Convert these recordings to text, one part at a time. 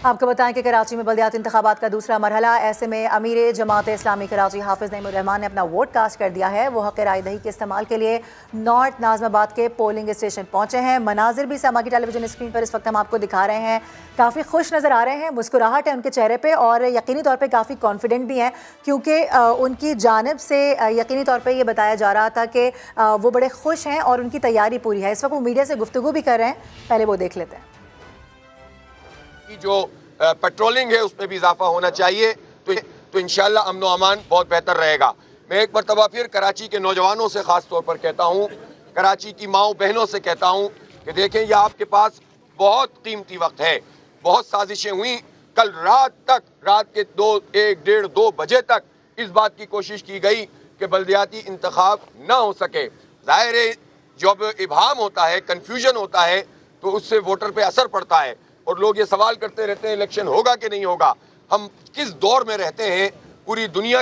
آپ کو بتائیں کہ کراچی میں بلدیاتی انتخابات کا دوسرا مرحلہ، ایسے میں امیر جماعت اسلامی کراچی حافظ نعیم الرحمان نے اپنا ووٹ کاسٹ کر دیا ہے۔ وہ حق رائے دہی کے استعمال کے لیے نارتھ ناظم آباد کے پولنگ اسٹیشن پہنچے ہیں۔ مناظر بھی سما کی ٹیلی ویژن اسکرین پر اس وقت ہم آپ کو دکھا رہے ہیں، کافی خوش نظر آ رہے ہیں، مسکراہٹ ہے ان کے چہرے پہ اور یقینی طور پہ کافی کانفیڈنٹ بھی ہیں، کیونکہ ان کی جانب سے یقینی طور پہ یہ بتایا جا رہا تھا کہ وہ بڑے خوش ہیں اور ان کی تیاری پوری ہے۔ اس وقت وہ میڈیا سے گفتگو بھی کر رہے ہیں، پہلے وہ دیکھ لیتے ہیں۔ جو پیٹرولنگ ہے اس میں بھی اضافہ ہونا چاہیے تو انشاءاللہ امن و امان بہت بہتر رہے گا۔ میں ایک مرتبہ پھر کراچی کے نوجوانوں سے خاص طور پر کہتا ہوں، کراچی کی ماؤں بہنوں سے کہتا ہوں کہ دیکھیں یہ آپ کے پاس بہت قیمتی وقت ہے۔ بہت سازشیں ہوئیں، کل رات کے 1:30-2 بجے تک اس بات کی کوشش کی گئی کہ بلدیاتی انتخاب نہ ہو سکے۔ ظاہر ہے جب ابہام ہوتا ہے، کنفیوژن ہوتا ہے تو اس سے ووٹر پہ اثر پڑتا ہے اور لوگ یہ سوال کرتے رہتے ہیں الیکشن ہوگا کہ نہیں ہوگا۔ ہم کس دور میں رہتے ہیں، پوری دنیا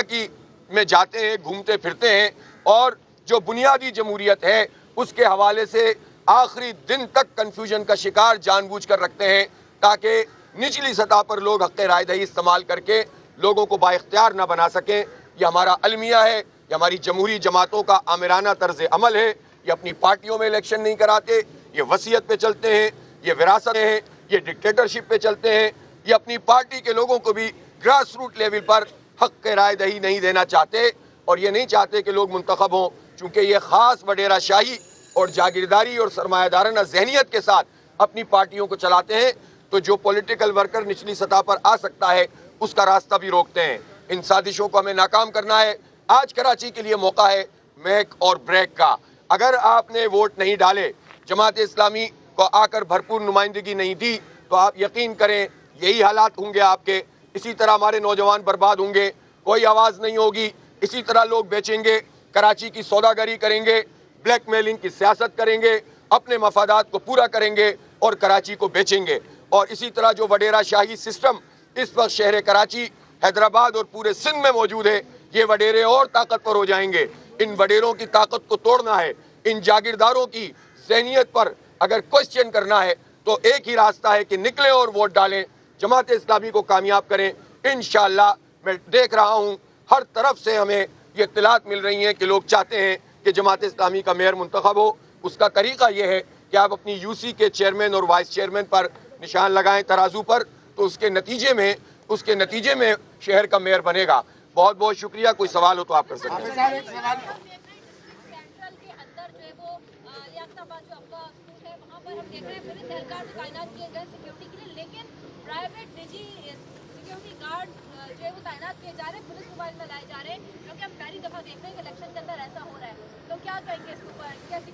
میں جاتے ہیں، گھومتے پھرتے ہیں اور جو بنیادی جمہوریت ہے اس کے حوالے سے آخری دن تک کنفیوژن کا شکار جان بوجھ کر رکھتے ہیں تاکہ نچلی سطح پر لوگ حق رائے دہی استعمال کر کے لوگوں کو با اختیار نہ بنا سکیں۔ یہ ہمارا المیہ ہے، یہ ہماری جمہوری جماعتوں کا آمرانہ طرز عمل ہے۔ یہ اپنی پارٹیوں میں الیکشن نہیں کراتے، یہ وصیت پہ چلتے ہیں، یہ وراثت ہیں، یہ ڈکٹیٹرشپ پہ چلتے ہیں، یہ اپنی پارٹی کے لوگوں کو بھی گراس روٹ لیول پر حق رائے دہی نہیں دینا چاہتے اور یہ نہیں چاہتے کہ لوگ منتخب ہوں، چونکہ یہ خاص وڈیرہ شاہی اور جاگیرداری اور سرمایہ دارانہ ذہنیت کے ساتھ اپنی پارٹیوں کو چلاتے ہیں، تو جو پولیٹیکل ورکر نچلی سطح پر آ سکتا ہے اس کا راستہ بھی روکتے ہیں۔ ان سازشوں کو ہمیں ناکام کرنا ہے۔ آج کراچی کے لیے موقع ہے میک اور بریک کا۔ اگر آپ نے ووٹ نہیں ڈالے، جماعت اسلامی کو آ کر بھرپور نمائندگی نہیں دی تو آپ یقین کریں یہی حالات ہوں گے آپ کے۔ اسی طرح ہمارے نوجوان برباد ہوں گے، کوئی آواز نہیں ہوگی، اسی طرح لوگ بیچیں گے، کراچی کی سوداگری کریں گے، بلیک میلنگ کی سیاست کریں گے، اپنے مفادات کو پورا کریں گے اور کراچی کو بیچیں گے۔ اور اسی طرح جو وڈیرہ شاہی سسٹم اس وقت شہر کراچی، حیدرآباد اور پورے سندھ میں موجود ہے، یہ وڈیرے اور طاقتور ہو جائیں گے۔ ان وڈیروں کی طاقت کو توڑنا ہے، ان جاگیرداروں کی ذہنیت پر اگر کوسچن کرنا ہے تو ایک ہی راستہ ہے کہ نکلیں اور ووٹ ڈالیں، جماعت اسلامی کو کامیاب کریں۔ انشاءاللہ میں دیکھ رہا ہوں ہر طرف سے ہمیں یہ اطلاعات مل رہی ہیں کہ لوگ چاہتے ہیں کہ جماعت اسلامی کا میئر منتخب ہو۔ اس کا طریقہ یہ ہے کہ آپ اپنی یو سی کے چیئرمین اور وائس چیئرمین پر نشان لگائیں ترازو پر، تو اس کے نتیجے میں شہر کا میئر بنے گا۔ بہت بہت شکریہ۔ کوئی سوال ہو تو آپ کر سکتے ہیں۔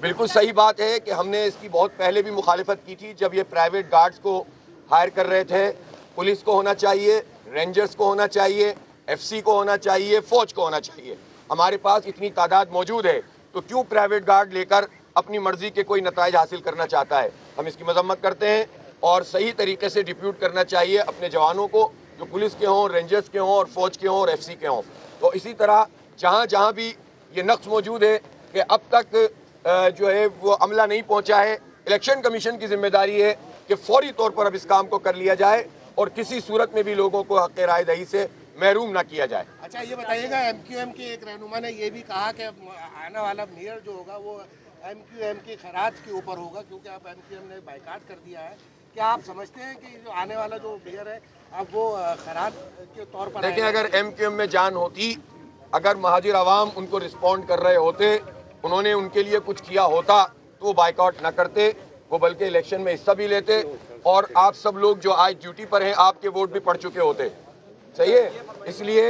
بالکل صحیح بات ہے کہ ہم نے اس کی بہت پہلے بھی مخالفت کی تھی جب یہ پرائیویٹ گارڈز کو ہائر کر رہے تھے۔ پولیس کو ہونا چاہیے، رینجرز کو ہونا چاہیے، ایف سی کو ہونا چاہیے، فوج کو ہونا چاہیے۔ ہمارے پاس اتنی تعداد موجود ہے تو کیوں پرائیویٹ گارڈ لے کر اپنی مرضی کے کوئی نتائج حاصل کرنا چاہتا ہے؟ ہم اس کی مذمت کرتے ہیں اور صحیح طریقے سے ڈپیوٹ کرنا چاہیے اپنے جوانوں کو، جو پولیس کے ہوں، رینجرز کے ہوں اور فوج کے ہوں اور ایف سی کے ہوں۔ تو اسی طرح جہاں بھی یہ نقص موجود ہے کہ اب تک جو ہے وہ عملہ نہیں پہنچا ہے، الیکشن کمیشن کی ذمہ داری ہے کہ فوری طور پر اب اس کام کو کر لیا جائے اور کسی صورت میں بھی لوگوں کو حق رائے دہی سے محروم نہ کیا جائے۔ اچھا یہ بتائیے گا، ایم کیو ایم کے ایک رہنما نے یہ بھی کہا کہ آنے والا میئر جو ہوگا وہ ایم کیو ایم کی خراج کے اوپر ہوگا، کیونکہ اب ایم کیو ایم نے بائیکاٹ کر دیا ہے۔ کیا آپ سمجھتے ہیں کہ جو آنے والا جو میئر ہے اب وہ خراج کے طور پر؟ دیکھیں، اگر ایم کیو ایم میں جان ہوتی، اگر مہاجر عوام ان کو رسپونڈ کر رہے ہوتے، انہوں نے ان کے لیے کچھ کیا ہوتا تو وہ بائیکاٹ نہ کرتے، وہ بلکہ الیکشن میں حصہ بھی لیتے اور آپ سب لوگ جو آج ڈیوٹی پر ہیں آپ کے ووٹ بھی پڑ چکے ہوتے۔ صحیح ہے، اس لیے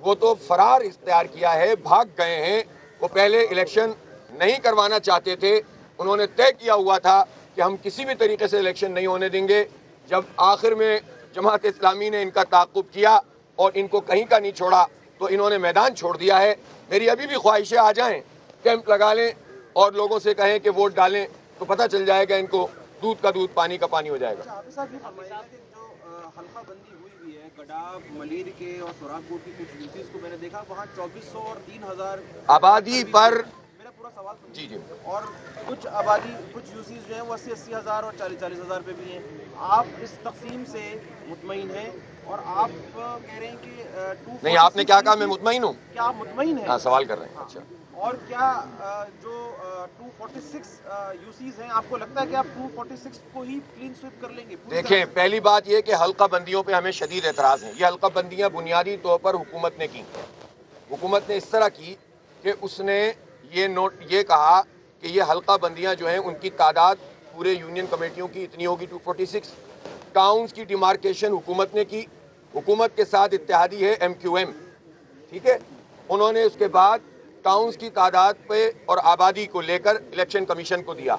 وہ تو فرار اختیار کیا ہے، بھاگ گئے ہیں۔ وہ پہلے الیکشن نہیں کروانا چاہتے تھے، انہوں نے طے کیا ہوا تھا کہ ہم کسی بھی طریقے سے الیکشن نہیں ہونے دیں گے۔ جب آخر میں جماعت اسلامی نے ان کا تعاقب کیا اور ان کو کہیں کا نہیں چھوڑا تو انہوں نے میدان چھوڑ دیا ہے۔ میری ابھی بھی خواہش ہے آ جائیں، کیمپ لگا لیں اور لوگوں سے کہیں کہ ووٹ ڈالیں تو پتہ چل جائے گا ان کو، دودھ کا دودھ پانی کا پانی ہو جائے گا۔ حلقہ بندی ہوئی ہوئی ہے گڈا ملیر کے اور سوراخ کوٹ کی کچھ یوسیز کو میں نے دیکھا، وہاں 2400 اور 3000 آبادی پر پورا سوال جی جی اور کچھ آبادی کچھ یوسیز جو ہیں وہ 80-80 ہزار اور 40-40 ہزار پہ بھی ہیں. آپ اس تقسیم سے مطمئن ہیں اور آپ کہہ رہے ہیں کہ 246 نہیں، آپ نے کیا کہا میں مطمئن ہوں؟ کیا آپ مطمئن ہیں؟ ہاں سوال کر رہے ہیں. اچھا، اور کیا جو 246 یوسیز ہیں آپ کو لگتا ہے کہ آپ 246 کو ہی کلین سویپ کر لیں گے؟ دیکھیں پہلی بات یہ کہ حلقہ بندیوں پہ ہمیں شدید اعتراض ہے. یہ حلقہ بندیاں بنیادی طور پر حکومت نے کی. حکومت نے اس طرح کی کہ اس نے یہ کہا کہ یہ حلقہ بندیاں جو ہیں ان کی تعداد پورے یونین کمیٹیوں کی اتنی ہوگی 246. ٹاؤنز کی ڈیمارکیشن حکومت نے کی. حکومت کے ساتھ اتحادی ہے MQM، ٹھیک ہے. انہوں نے اس کے بعد ٹاؤنز کی تعداد پہ اور آبادی کو لے کر الیکشن کمیشن کو دیا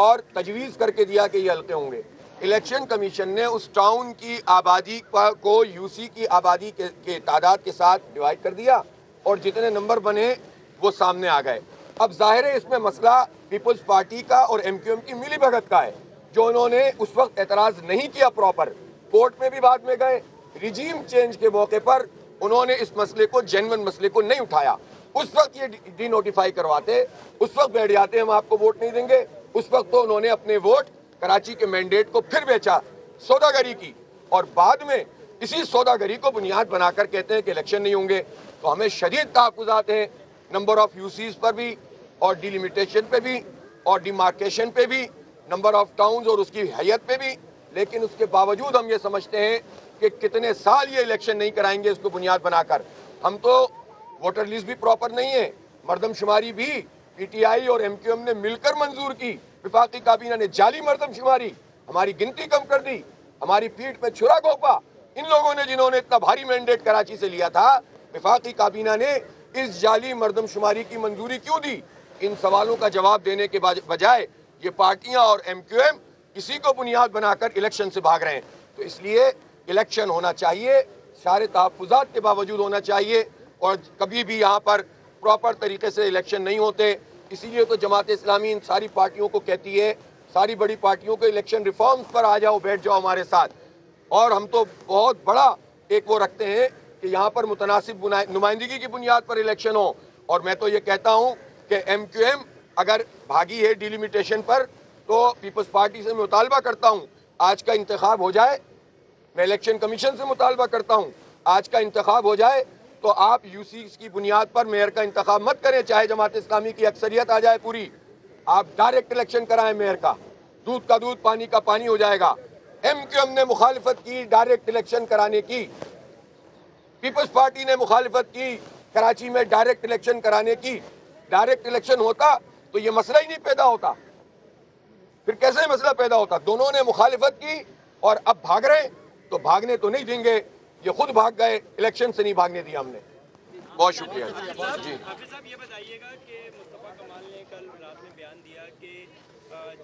اور تجویز کر کے دیا کہ یہ حلقے ہوں گے. الیکشن کمیشن نے اس ٹاؤن کی آبادی کو UC کی آبادی کے تعداد کے ساتھ ڈیوائیڈ کر دیا اور جتنے نمبر بنے وہ سامنے آ گئے. اب ظاہر ہے اس میں مسئلہ پیپلز پارٹی کا اور MQM کی ملی بھگت کا ہے جو انہوں نے اس وقت اعتراض نہیں کیا پراپر. کورٹ میں بھی بعد میں گئے. ریجیم چینج کے موقع پر انہوں نے اس مسئلے کو جینون مسئلے کو نہیں اٹھایا. اس وقت یہ ڈی نوٹیفائی کرواتے، اس وقت بیٹھ جاتے ہم آپ کو ووٹ نہیں دیں گے. اس وقت تو انہوں نے اپنے ووٹ کراچی کے مینڈیٹ کو پھر بیچا، سوداگری کی، اور بعد میں اسی سوداگری کو بنیاد بنا کر کہتے ہیں کہ الیکشن نہیں ہوں گے. تو ہمیں شدید تحفظات ہیں نمبر آف یوسیز پر بھی اور ڈیلیمیٹیشن پہ بھی اور ڈیمارکیشن پہ بھی، نمبر آف ٹاؤنز اور اس کی حیت پہ بھی. لیکن اس کے باوجود ہم یہ سمجھتے ہیں کہ کتنے سال یہ الیکشن نہیں کرائیں گے اس کو بنیاد بنا کر. ہم تو ووٹر لیسٹ بھی پراپر نہیں ہے، مردم شماری بھی PTI اور MQM نے مل کر منظور کی. وفاقی کابینہ نے جعلی مردم شماری، ہماری گنتی کم کر دی، ہماری پیٹھ پہ چھرا گھونپا. ان لوگوں نے جنہوں نے اتنا بھاری مینڈیٹ کراچی سے لیا تھا، وفاقی کابینہ نے اس جعلی مردم شماری کی منظوری کیوں دی؟ ان سوالوں کا جواب دینے کے بجائے یہ پارٹیاں اور MQM اسی کو بنیاد بنا کر الیکشن سے بھاگ رہے ہیں. تو اس لیے الیکشن ہونا چاہیے، سارے تحفظات کے باوجود ہونا چاہیے، اور کبھی بھی یہاں پر پراپر طریقے سے الیکشن نہیں ہوتے. اسی لیے تو جماعت اسلامی ان ساری پارٹیوں کو کہتی ہے، ساری بڑی پارٹیوں کو، الیکشن ریفارمز پر آ جاؤ، بیٹھ جاؤ ہمارے ساتھ. اور ہم تو بہت بڑا ایک وہ رکھتے ہیں کہ یہاں پر متناسب نمائندگی کی بنیاد پر الیکشن ہو. اور میں تو یہ کہتا ہوں کہ MQM اگر بھاگی ہے ڈیلیمیٹیشن پر تو پیپلز پارٹی سے مطالبہ کرتا ہوں آج کا انتخاب ہو جائے. میں الیکشن کمیشن سے مطالبہ کرتا ہوں آج کا انتخاب ہو جائے تو آپ UCs کی بنیاد پر میئر کا انتخاب مت کریں، چاہے جماعت اسلامی کی اکثریت آ جائے پوری. آپ ڈائریکٹ الیکشن کرائیں میئر کا، دودھ کا دودھ پانی کا پانی ہو جائے گا. MQM نے مخالفت کی ڈائریکٹ الیکشن کرانے کی، پیپلز پارٹی نے مخالفت کی کراچی میں ڈائریکٹ الیکشن کرانے کی. ڈائریکٹ الیکشن ہوتا تو یہ مسئلہ ہی نہیں پیدا ہوتا. پھر کیسے مسئلہ پیدا ہوتا؟ دونوں نے مخالفت کی اور اب بھاگ رہے ہیں. تو بھاگنے تو نہیں دیں گے، یہ خود بھاگ گئے، الیکشن سے نہیں بھاگنے دیا ہم نے. بہت شکریہ. جی حافظ صاحب یہ بتائیے گا کہ مصطفیٰ کمال نے کل رات میں بیان دیا کہ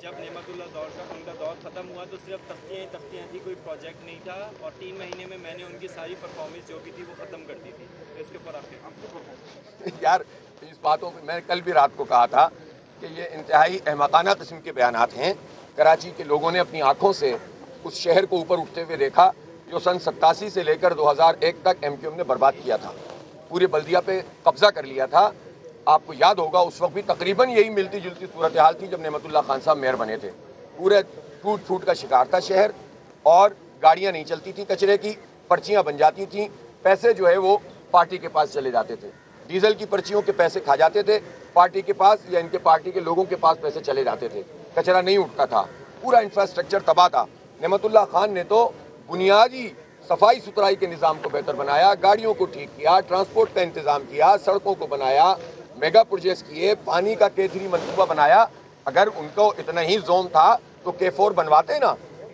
جب نعمت اللہ دور کا ان کا دور ختم ہوا تو صرف تختیاں تھی، کوئی پروجیکٹ نہیں تھا، اور 3 مہینے میں نے ان کی ساری پرفارمنس جو بھی تھی وہ ختم کر دی تھی. اس کے اوپر آپ یار اس باتوں پہ میں کل بھی رات کو کہا تھا کہ یہ انتہائی احمقانہ قسم کے بیانات ہیں. کراچی کے لوگوں نے اپنی آنکھوں سے اس شہر کو اوپر اٹھتے ہوئے دیکھا جو سن 87 سے لے کر 2001 تک MQM نے برباد کیا تھا، پورے بلدیہ پہ قبضہ کر لیا تھا. آپ کو یاد ہوگا اس وقت بھی تقریباً یہی ملتی جلتی صورتحال تھی جب نعمت اللہ خان صاحب میئر بنے تھے. پورے ٹوٹ پھوٹ کا شکار تھا شہر، اور گاڑیاں نہیں چلتی تھیں کچرے کی، پرچیاں بن جاتی تھیں، پیسے جو ہے وہ پارٹی کے پاس چلے جاتے تھے. ڈیزل کی پرچیوں کے پیسے کھا جاتے تھے پارٹی کے پاس، یا ان کے پارٹی کے لوگوں کے پاس پیسے چلے جاتے تھے. کچرا نہیں اٹھتا تھا، پورا انفراسٹرکچر تباہ تھا. نعمت اللہ خان نے تو بنیادی صفائی ستھرائی کے نظام کو بہتر بنایا، گاڑیوں کو ٹھیک کیا، ٹرانسپورٹ کا انتظام کیا، سڑکوں کو بنایا، میگا پروجیکٹس کیے، پانی کا K3 منصوبہ بنایا. اگر ان کو اتنا ہی زوم تھا تو K4 بنواتے نا.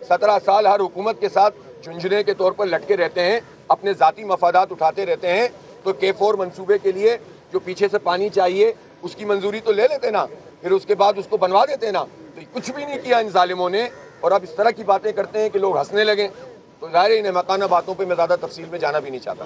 17 سال ہر حکومت کے ساتھ جھنجھنے کے طور پر لٹکے رہتے ہیں، اپنے ذاتی مفادات اٹھاتے رہتے ہیں. تو K4 منصوبے کے لیے جو پیچھے سے پانی چاہیے اس کی منظوری تو لے لیتے نا، پھر اس کے بعد اس کو بنوا دیتے نا. تو کچھ بھی نہیں کیا ان ظالموں نے، اور اب اس طرح کی باتیں کرتے ہیں کہ لوگ ہنسنے لگیں. تو ظاہر ان احمقانہ باتوں پہ میں زیادہ تفصیل میں جانا بھی نہیں چاہتا.